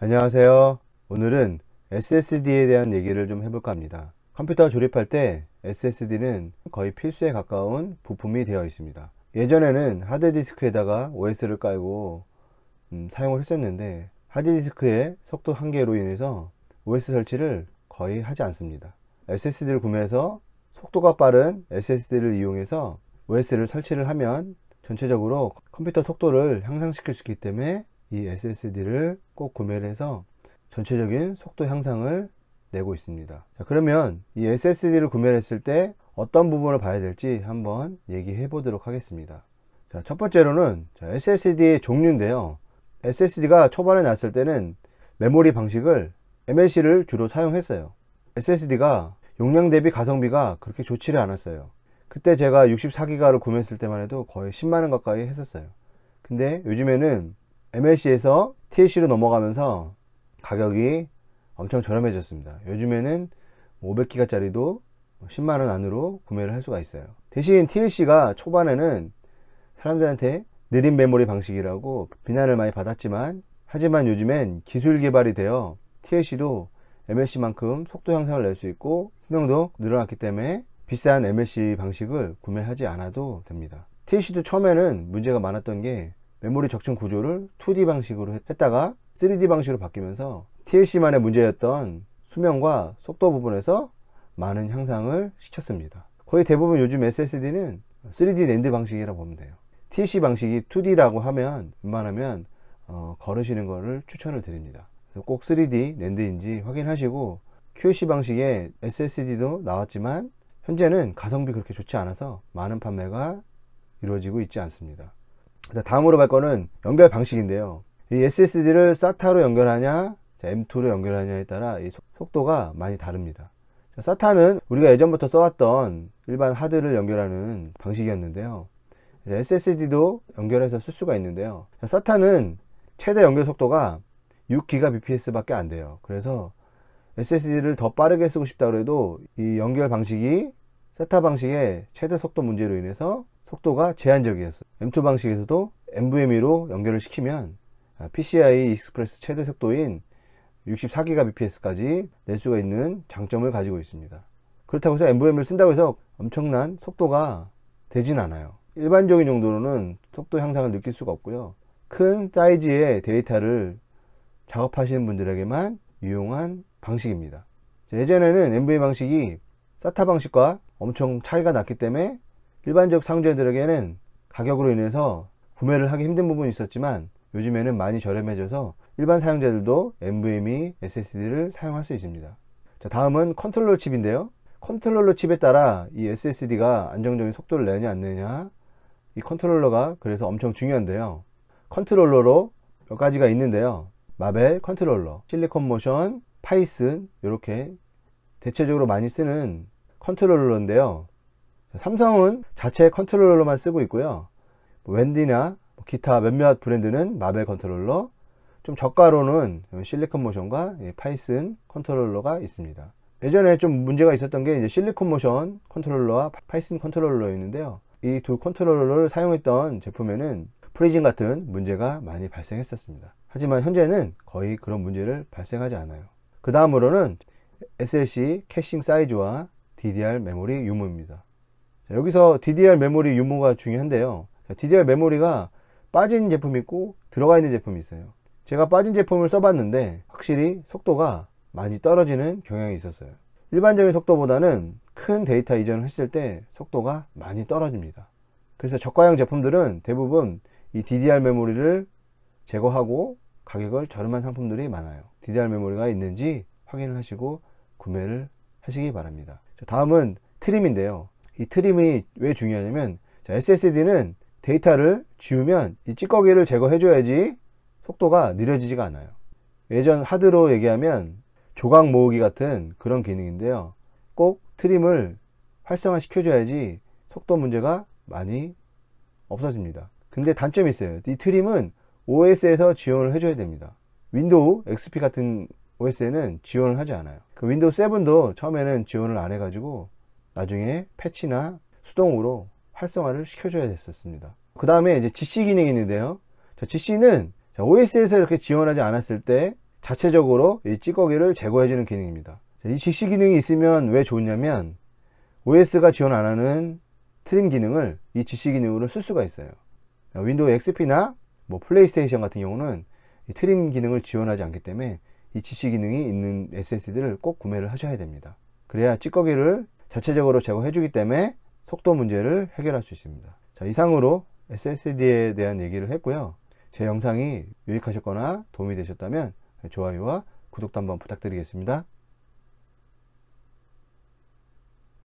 안녕하세요. 오늘은 SSD에 대한 얘기를 좀 해볼까 합니다. 컴퓨터 조립할 때 SSD는 거의 필수에 가까운 부품이 되어 있습니다. 예전에는 하드디스크에다가 OS를 깔고 사용을 했었는데, 하드디스크의 속도 한계로 인해서 OS 설치를 거의 하지 않습니다. SSD를 구매해서 속도가 빠른 SSD를 이용해서 OS를 설치를 하면 전체적으로 컴퓨터 속도를 향상시킬 수 있기 때문에 이 SSD를 꼭 구매를 해서 전체적인 속도 향상을 내고 있습니다. 자, 그러면 이 SSD를 구매를 했을 때 어떤 부분을 봐야 될지 한번 얘기해 보도록 하겠습니다. 자, 첫 번째로는 SSD의 종류인데요. SSD가 초반에 나왔을 때는 메모리 방식을 MLC를 주로 사용했어요. SSD가 용량 대비 가성비가 그렇게 좋지를 않았어요. 그때 제가 64기가를 구매했을 때만 해도 거의 10만원 가까이 했었어요. 근데 요즘에는 MLC에서 TLC로 넘어가면서 가격이 엄청 저렴해졌습니다. 요즘에는 500기가 짜리도 10만원 안으로 구매를 할 수가 있어요. 대신 TLC가 초반에는 사람들한테 느린 메모리 방식이라고 비난을 많이 받았지만, 하지만 요즘엔 기술 개발이 되어 TLC도 MLC만큼 속도 향상을 낼 수 있고 수명도 늘어났기 때문에 비싼 MLC 방식을 구매하지 않아도 됩니다. TLC도 처음에는 문제가 많았던 게 메모리 적층 구조를 2D 방식으로 했다가 3D 방식으로 바뀌면서 TLC만의 문제였던 수명과 속도 부분에서 많은 향상을 시켰습니다. 거의 대부분 요즘 SSD는 3D 낸드 방식이라고 보면 돼요. TLC 방식이 2D라고 하면 웬만하면 걸으시는 거를 추천을 드립니다. 꼭 3D 낸드인지 확인하시고, QLC 방식의 SSD도 나왔지만 현재는 가성비 그렇게 좋지 않아서 많은 판매가 이루어지고 있지 않습니다. 다음으로 갈 거는 연결 방식인데요. 이 SSD를 SATA로 연결하냐 M2로 연결하냐에 따라 이 속도가 많이 다릅니다. SATA는 우리가 예전부터 써왔던 일반 하드를 연결하는 방식이었는데요. SSD도 연결해서 쓸 수가 있는데요. SATA는 최대 연결 속도가 6GBps 밖에 안 돼요. 그래서 SSD를 더 빠르게 쓰고 싶다 그래도 이 연결 방식이 SATA 방식의 최대 속도 문제로 인해서 속도가 제한적이었어요. M2 방식에서도 NVMe로 연결을 시키면 PCI 익스프레스 최대 속도인 64GBps까지 낼 수가 있는 장점을 가지고 있습니다. 그렇다고 해서 NVMe를 쓴다고 해서 엄청난 속도가 되진 않아요. 일반적인 정도로는 속도 향상을 느낄 수가 없고요. 큰 사이즈의 데이터를 작업하시는 분들에게만 유용한 방식입니다. 예전에는 NVMe 방식이 SATA 방식과 엄청 차이가 났기 때문에 일반적 사용자들에게는 가격으로 인해서 구매를 하기 힘든 부분이 있었지만, 요즘에는 많이 저렴해져서 일반 사용자들도 NVMe SSD를 사용할 수 있습니다. 자, 다음은 컨트롤러 칩인데요. 컨트롤러 칩에 따라 이 SSD가 안정적인 속도를 내냐 안 내냐, 이 컨트롤러가 그래서 엄청 중요한데요. 컨트롤러로 몇 가지가 있는데요. 마벨 컨트롤러, 실리콘 모션, 파이슨, 이렇게 대체적으로 많이 쓰는 컨트롤러인데요. 삼성은 자체 컨트롤러만 쓰고 있고요. 웬디나 기타 몇몇 브랜드는 마벨 컨트롤러, 좀 저가로는 실리콘 모션과 파이슨 컨트롤러가 있습니다. 예전에 좀 문제가 있었던 게 이제 실리콘 모션 컨트롤러와 파이슨 컨트롤러였는데요. 이 두 컨트롤러를 사용했던 제품에는 프리징 같은 문제가 많이 발생했었습니다. 하지만 현재는 거의 그런 문제를 발생하지 않아요. 그 다음으로는 SLC 캐싱 사이즈와 DDR 메모리 유무입니다. 여기서 DDR 메모리 유무가 중요한데요. DDR 메모리가 빠진 제품이 있고 들어가 있는 제품이 있어요. 제가 빠진 제품을 써봤는데 확실히 속도가 많이 떨어지는 경향이 있었어요. 일반적인 속도보다는 큰 데이터 이전을 했을 때 속도가 많이 떨어집니다. 그래서 저가형 제품들은 대부분 이 DDR 메모리를 제거하고 가격을 저렴한 상품들이 많아요. DDR 메모리가 있는지 확인을 하시고 구매를 하시기 바랍니다. 다음은 트림인데요. 이 트림이 왜 중요하냐면, SSD는 데이터를 지우면 이 찌꺼기를 제거해 줘야지 속도가 느려지지가 않아요. 예전 하드로 얘기하면 조각 모으기 같은 그런 기능인데요. 꼭 트림을 활성화 시켜줘야지 속도 문제가 많이 없어집니다. 근데 단점이 있어요. 이 트림은 OS에서 지원을 해줘야 됩니다. 윈도우 XP 같은 OS에는 지원을 하지 않아요. 그 윈도우 7도 처음에는 지원을 안 해가지고 나중에 패치나 수동으로 활성화를 시켜줘야 됐었습니다. 그 다음에 이제 GC 기능이 있는데요. GC는 OS에서 이렇게 지원하지 않았을 때 자체적으로 이 찌꺼기를 제거해주는 기능입니다. 이 직시 기능이 있으면 왜 좋냐면 OS가 지원 안 하는 트림 기능을 이 직시 기능으로 쓸 수가 있어요. 윈도우 XP나 뭐 플레이스테이션 같은 경우는 이 트림 기능을 지원하지 않기 때문에 이 직시 기능이 있는 SSD를 꼭 구매를 하셔야 됩니다. 그래야 찌꺼기를 자체적으로 제거해 주기 때문에 속도 문제를 해결할 수 있습니다. 자, 이상으로 SSD에 대한 얘기를 했고요. 제 영상이 유익하셨거나 도움이 되셨다면 좋아요와 구독도 한번 부탁드리겠습니다.